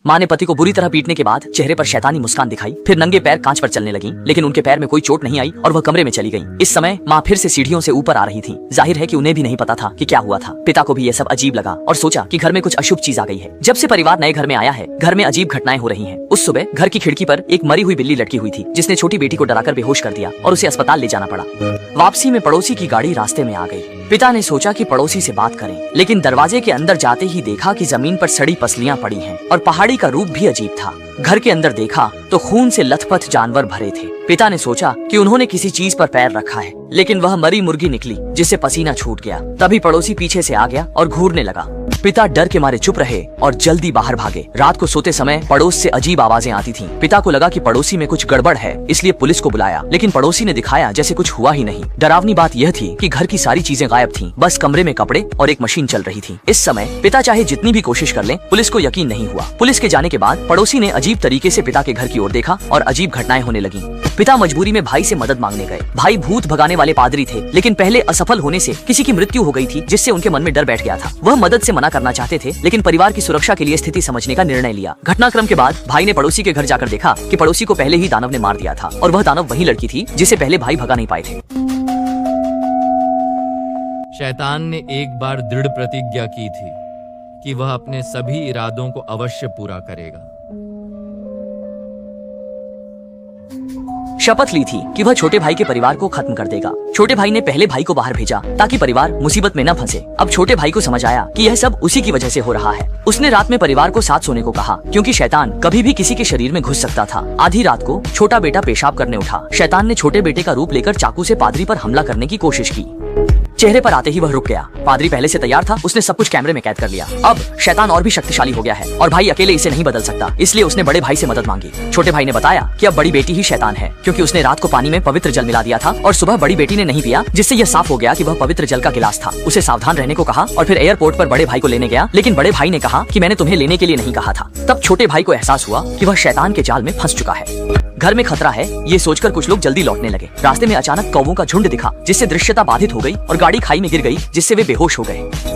माँ ने पति को बुरी तरह पीटने के बाद चेहरे पर शैतानी मुस्कान दिखाई, फिर नंगे पैर कांच पर चलने लगी, लेकिन उनके पैर में कोई चोट नहीं आई और वह कमरे में चली गई। इस समय माँ फिर से सीढ़ियों से ऊपर आ रही थी। जाहिर है कि उन्हें भी नहीं पता था कि क्या हुआ था। पिता को भी यह सब अजीब लगा और सोचा कि घर में कुछ अशुभ चीज आ गई है। जब से परिवार नए घर में आया है, घर में अजीब घटनाएं हो रही हैं। उस सुबह घर की खिड़की पर एक मरी हुई बिल्ली लटकी हुई थी, जिसने छोटी बेटी को डराकर बेहोश कर दिया और उसे अस्पताल ले जाना पड़ा। वापसी में पड़ोसी की गाड़ी रास्ते में आ गई। पिता ने सोचा कि पड़ोसी से बात करें, लेकिन दरवाजे के अंदर जाते ही देखा कि जमीन पर सड़ी पसलियां पड़ी हैं और पहाड़ी का रूप भी अजीब था। घर के अंदर देखा तो खून से लथपथ जानवर भरे थे। पिता ने सोचा कि उन्होंने किसी चीज पर पैर रखा है, लेकिन वह मरी मुर्गी निकली, जिससे पसीना छूट गया। तभी पड़ोसी पीछे से आ गया और घूरने लगा। पिता डर के मारे चुप रहे और जल्दी बाहर भागे। रात को सोते समय पड़ोस से अजीब आवाजें आती थीं। पिता को लगा कि पड़ोसी में कुछ गड़बड़ है, इसलिए पुलिस को बुलाया, लेकिन पड़ोसी ने दिखाया जैसे कुछ हुआ ही नहीं। डरावनी बात यह थी कि घर की सारी चीजें गायब थीं, बस कमरे में कपड़े और एक मशीन चल रही थी। इस समय पिता चाहे जितनी भी कोशिश कर लें, पुलिस को यकीन नहीं हुआ। पुलिस के जाने के बाद पड़ोसी ने अजीब तरीके से पिता के घर की ओर देखा और अजीब घटनाएं होने लगी। पिता मजबूरी में भाई से मदद मांगने गए। भाई भूत भगाने वाले पादरी थे, लेकिन पहले असफल होने से किसी की मृत्यु हो गई थी, जिससे उनके मन में डर बैठ गया था। वह मदद से मना करना चाहते थे, लेकिन परिवार की सुरक्षा के लिए स्थिति समझने का निर्णय लिया। घटनाक्रम के बाद भाई ने पड़ोसी के घर जाकर देखा कि पड़ोसी को पहले ही दानव ने मार दिया था और वह दानव वही लड़की थी जिसे पहले भाई भगा नहीं पाए थे। शैतान ने एक बार दृढ़ प्रतिज्ञा की थी कि वह अपने सभी इरादों को अवश्य पूरा करेगा। शपथ ली थी कि वह छोटे भाई के परिवार को खत्म कर देगा। छोटे भाई ने पहले भाई को बाहर भेजा ताकि परिवार मुसीबत में न फंसे। अब छोटे भाई को समझ आया कि यह सब उसी की वजह से हो रहा है। उसने रात में परिवार को साथ सोने को कहा, क्योंकि शैतान कभी भी किसी के शरीर में घुस सकता था। आधी रात को छोटा बेटा पेशाब करने उठा। शैतान ने छोटे बेटे का रूप लेकर चाकू से पादरी पर हमला करने की कोशिश की। चेहरे पर आते ही वह रुक गया। पादरी पहले से तैयार था, उसने सब कुछ कैमरे में कैद कर लिया। अब शैतान और भी शक्तिशाली हो गया है और भाई अकेले इसे नहीं बदल सकता, इसलिए उसने बड़े भाई से मदद मांगी। छोटे भाई ने बताया कि अब बड़ी बेटी ही शैतान है, क्योंकि उसने रात को पानी में पवित्र जल मिला दिया था और सुबह बड़ी बेटी ने नहीं पिया, जिससे यह साफ हो गया कि वह पवित्र जल का गिलास था। उसे सावधान रहने को कहा और फिर एयरपोर्ट पर बड़े भाई को लेने गया, लेकिन बड़े भाई ने कहा कि मैंने तुम्हें लेने के लिए नहीं कहा था। तब छोटे भाई को एहसास हुआ कि वह शैतान के जाल में फंस चुका है। घर में खतरा है, ये सोचकर कुछ लोग जल्दी लौटने लगे। रास्ते में अचानक कौवों का झुंड दिखा, जिससे दृश्यता बाधित हो गई और गाड़ी खाई में गिर गई, जिससे वे बेहोश हो गए।